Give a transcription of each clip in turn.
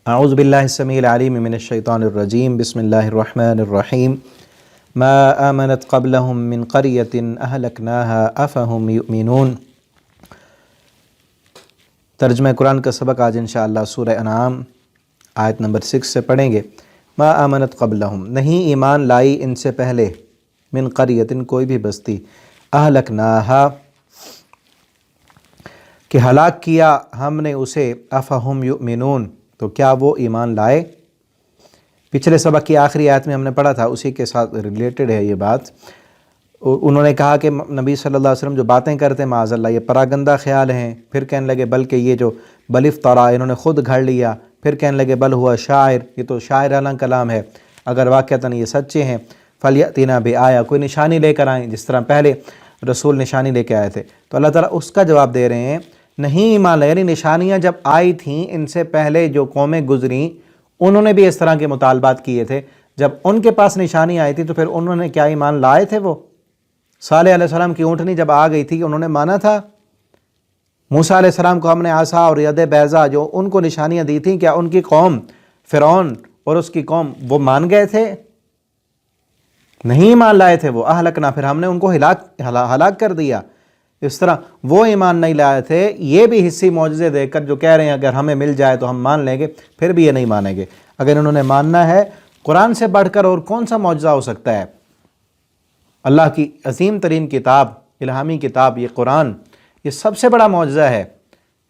اعوذ باللہ السمیع العلیم من الشیطان الرجیم بسم اللہ الرحمن الرحیم ما آمنت قبلہم من قریۃ اہلکناها افہم یؤمنون۔ ترجمہ قرآن کا سبق آج انشاءاللہ سورہ انعام آیت نمبر 6 سے پڑھیں گے۔ ما آمنت قبلہم، نہیں ایمان لائی ان سے پہلے، من قریۃ کوئی بھی بستی، اہلکناہا کہ ہلاک کیا ہم نے اسے، افہم یؤمنون تو کیا وہ ایمان لائے۔ پچھلے سبق کی آخری آیت میں ہم نے پڑھا تھا، اسی کے ساتھ ریلیٹڈ ہے یہ بات۔ انہوں نے کہا کہ نبی صلی اللہ علیہ وسلم جو باتیں کرتے ہیں معاذ اللہ یہ پراگندہ خیال ہیں، پھر کہنے لگے بلکہ یہ جو بل افترا انہوں نے خود گھڑ لیا، پھر کہنے لگے بل ہوا شاعر، یہ تو شاعرانہ کلام ہے، اگر واقعتاً یہ سچے ہیں فلیأتنا بآیہ، کوئی نشانی لے کر آئیں، جس طرح پہلے رسول نشانی لے کے آئے تھے۔ تو اللہ تعالیٰ اس کا جواب دے رہے ہیں، نہیں ایمان لائے، یعنی نشانیاں جب آئی تھیں ان سے پہلے جو قومیں گزریں انہوں نے بھی اس طرح کے مطالبات کیے تھے، جب ان کے پاس نشانی آئی تھی تو پھر انہوں نے کیا ایمان لائے تھے؟ وہ صالح علیہ السلام کی اونٹنی جب آ گئی تھی انہوں نے مانا تھا؟ موسیٰ علیہ السلام کو ہم نے عصا اور ید بیضا جو ان کو نشانیاں دی تھیں، کیا ان کی قوم فرعون اور اس کی قوم وہ مان گئے تھے؟ نہیں ایمان لائے تھے وہ، اہلکنا پھر ہم نے ان کو ہلاک کر دیا۔ اس طرح وہ ایمان نہیں لائے تھے، یہ بھی حصی معجزے دے کر جو کہہ رہے ہیں اگر ہمیں مل جائے تو ہم مان لیں گے، پھر بھی یہ نہیں مانیں گے۔ اگر انہوں نے ماننا ہے، قرآن سے بڑھ کر اور کون سا معجزہ ہو سکتا ہے؟ اللہ کی عظیم ترین کتاب، الہامی کتاب یہ قرآن، یہ سب سے بڑا معجزہ ہے،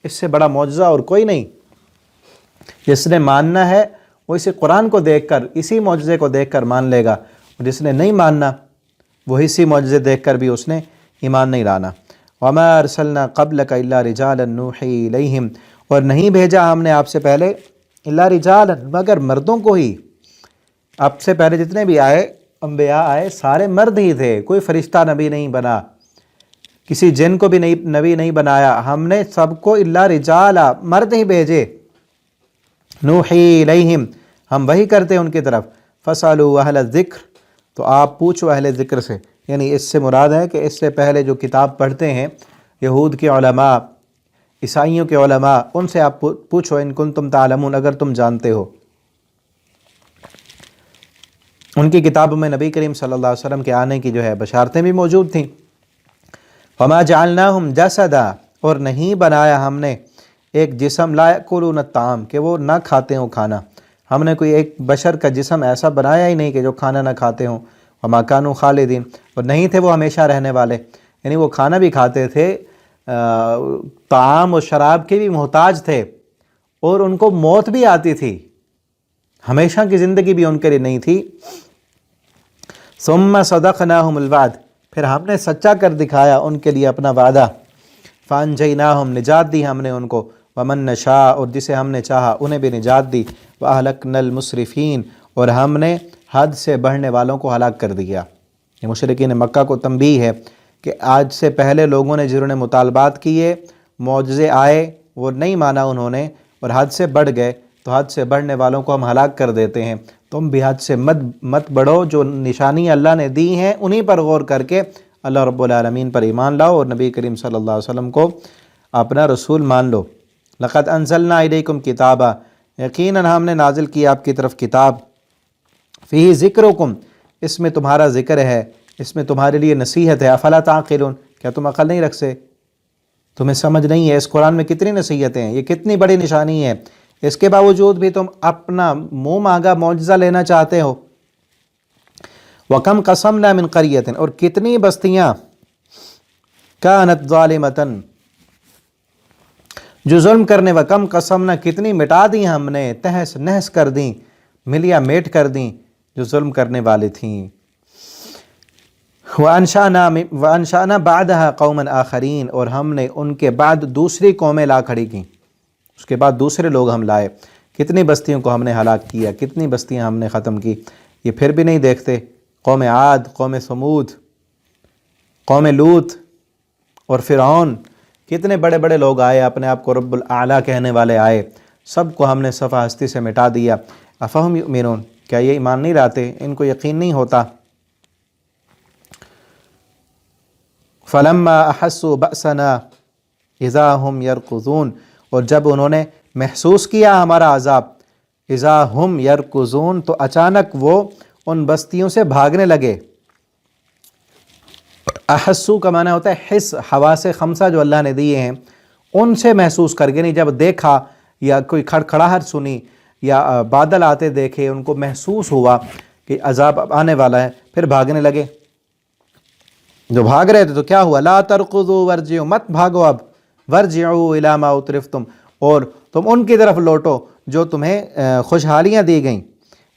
اس سے بڑا معجزہ اور کوئی نہیں۔ جس نے ماننا ہے وہ اسی قرآن کو دیکھ کر، اسی معجزے کو دیکھ کر مان لے گا، اور جس نے نہیں ماننا وہ اسی معجزے دیکھ کر بھی اس نے ایمان نہیں لانا۔ وَمَا أَرْسَلْنَا قَبْلَكَ إِلَّا رِجَالًا نُوحِي إِلَيْهِمْ، اور نہیں بھیجا ہم نے آپ سے پہلے إِلَّا رِجَالًا مگر مردوں کو ہی۔ آپ سے پہلے جتنے بھی آئے انبیاء آئے سارے مرد ہی تھے، کوئی فرشتہ نبی نہیں بنا، کسی جن کو بھی نبی نہیں بنایا، ہم نے سب کو إِلَّا رِجَالًا مرد ہی بھیجے۔ نُوحِي إِلَيْهِمْ ہم وحی کرتے ان کی طرف۔ فَاسْأَلُوا أَهْلَ الذِّكْرِ تو آپ پوچھو اہل ذکر سے، یعنی اس سے مراد ہے کہ اس سے پہلے جو کتاب پڑھتے ہیں یہود کے علماء، عیسائیوں کے علماء، ان سے آپ پوچھو ان کنتم تعلمون اگر تم جانتے ہو۔ ان کی کتابوں میں نبی کریم صلی اللہ علیہ وسلم کے آنے کی جو ہے بشارتیں بھی موجود تھیں۔ وَمَا جَعَلْنَاهُمْ جَسَدًا اور نہیں بنایا ہم نے ایک جسم، لَا يَأْكُلُونَ الطَّعَامَ کہ وہ نہ کھاتے ہوں کھانا، ہم نے کوئی ایک بشر کا جسم ایسا بنایا ہی نہیں کہ جو کھانا نہ کھاتے ہوں۔ وَمَا كَانُوا خَالِدِينَ اور نہیں تھے وہ ہمیشہ رہنے والے، یعنی وہ کھانا بھی کھاتے تھے، طعام و شراب کے بھی محتاج تھے، اور ان کو موت بھی آتی تھی، ہمیشہ کی زندگی بھی ان کے لیے نہیں تھی۔ ثُمَّ صَدَقْنَاهُمُ الْوَعْدَ پھر ہم نے سچا کر دکھایا ان کے لیے اپنا وعدہ۔ فَأَنْجَيْنَاهُمْ نجات دی ہم نے ان کو، وَمَن نَشَاءُ اور جسے ہم نے چاہا انہیں بھی نجات دی، وَأَهْلَكْنَا الْمُسْرِفِينَ اور ہم نے حد سے بڑھنے والوں کو ہلاک کر دیا۔ یہ مشرکین مکہ کو تنبیہ ہے کہ آج سے پہلے لوگوں نے جنہوں نے مطالبات کیے، معجزے آئے، وہ نہیں مانا انہوں نے اور حد سے بڑھ گئے، تو حد سے بڑھنے والوں کو ہم ہلاک کر دیتے ہیں۔ تم بھی حد سے مت بڑھو، جو نشانی اللہ نے دی ہیں انہی پر غور کر کے اللہ رب العالمین پر ایمان لاؤ اور نبی کریم صلی اللہ علیہ وسلم کو اپنا رسول مان لو۔ لَقَدْ أَنزَلْنَا إِلَيْكُمْ كِتَابًا یقیناً ہم نے نازل کی آپ کی طرف کتاب، فِيهِ ذِكْرُكُمْ اس میں تمہارا ذکر ہے، اس میں تمہارے لیے نصیحت ہے۔ افلا تعقلون کیا تم عقل نہیں رکھتے؟ تمہیں سمجھ نہیں ہے اس قرآن میں کتنی نصیحتیں ہیں، یہ کتنی بڑی نشانی ہے، اس کے باوجود بھی تم اپنا منہ مانگا معجزہ لینا چاہتے ہو۔ وَكَمْ قَصَمْنَا مِنْ قَرْيَةٍ اور کتنی بستیاں، كَانَتْ ظَالِمَةً جو ظلم کرنے، وَكَمْ قَصَمْنَا کتنی مٹا دیں ہم نے، تہس نہس کر دیں، ملیا میٹ کر دیں جو ظلم کرنے والے تھیں۔ وَأَنشَأْنَا بَعْدَهَا قَوْمًا آخَرِينَ اور ہم نے ان کے بعد دوسری قومیں لا کھڑی کیں، اس کے بعد دوسرے لوگ ہم لائے۔ کتنی بستیوں کو ہم نے ہلاک کیا، کتنی بستیاں ہم نے ختم کی، یہ پھر بھی نہیں دیکھتے۔ قوم عاد، قوم ثمود، قوم لوط اور فرعون، کتنے بڑے بڑے لوگ آئے، اپنے آپ کو رب الاعلیٰ کہنے والے آئے، سب کو ہم نے صفحہ ہستی سے مٹا دیا۔ افہم یؤمنون کیا یہ ایمان نہیں لاتے، ان کو یقین نہیں ہوتا۔ فَلَمَّا أَحَسُّوا بَأْسَنَا إِذَا هُمْ يَرْكُضُونَ اور جب انہوں نے محسوس کیا ہمارا عذاب، اذا ہم یرکضون، تو اچانک وہ ان بستیوں سے بھاگنے لگے۔ احسو کا معنی ہوتا ہے حس، حواس خمسہ جو اللہ نے دیے ہیں ان سے محسوس کر کے، نہیں جب دیکھا یا کوئی کھڑکھڑاہٹ سنی یا بادل آتے دیکھے، ان کو محسوس ہوا کہ عذاب آنے والا ہے، پھر بھاگنے لگے۔ جو بھاگ رہے تھے تو کیا ہوا؟ لا ترقضوا ورجعوا، مت بھاگو اب، ورجعوا الی ما اترفتم، اور تم ان کی طرف لوٹو جو تمہیں خوشحالیاں دی گئیں،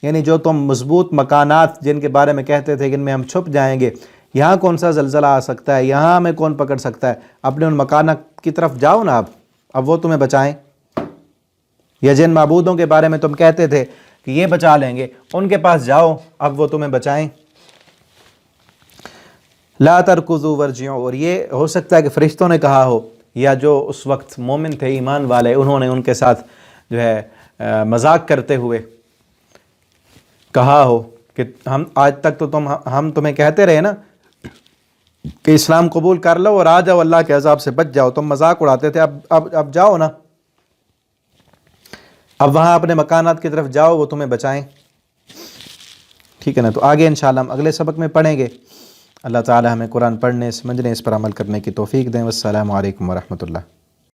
یعنی جو تم مضبوط مکانات جن کے بارے میں کہتے تھے کہ ان میں ہم چھپ جائیں گے، یہاں کون سا زلزلہ آ سکتا ہے، یہاں ہمیں کون پکڑ سکتا ہے، اپنے ان مکانات کی طرف جاؤ نا اب وہ تمہیں بچائیں۔ یا جن معبودوں کے بارے میں تم کہتے تھے کہ یہ بچا لیں گے، ان کے پاس جاؤ، اب وہ تمہیں بچائیں۔ لا ترکضوا ورجعوا، اور یہ ہو سکتا ہے کہ فرشتوں نے کہا ہو، یا جو اس وقت مومن تھے ایمان والے انہوں نے ان کے ساتھ جو ہے مذاق کرتے ہوئے کہا ہو کہ ہم آج تک تو ہم تمہیں کہتے رہے نا کہ اسلام قبول کر لو اور آ جاؤ اللہ کے عذاب سے بچ جاؤ، تم مذاق اڑاتے تھے، اب جاؤ نا، اب وہاں اپنے مکانات کی طرف جاؤ، وہ تمہیں بچائیں۔ ٹھیک ہے نا؟ تو آگے انشاءاللہ ہم اگلے سبق میں پڑھیں گے۔ اللہ تعالی ہمیں قرآن پڑھنے، سمجھنے، اس پر عمل کرنے کی توفیق دیں۔ والسلام علیکم ورحمۃ اللہ۔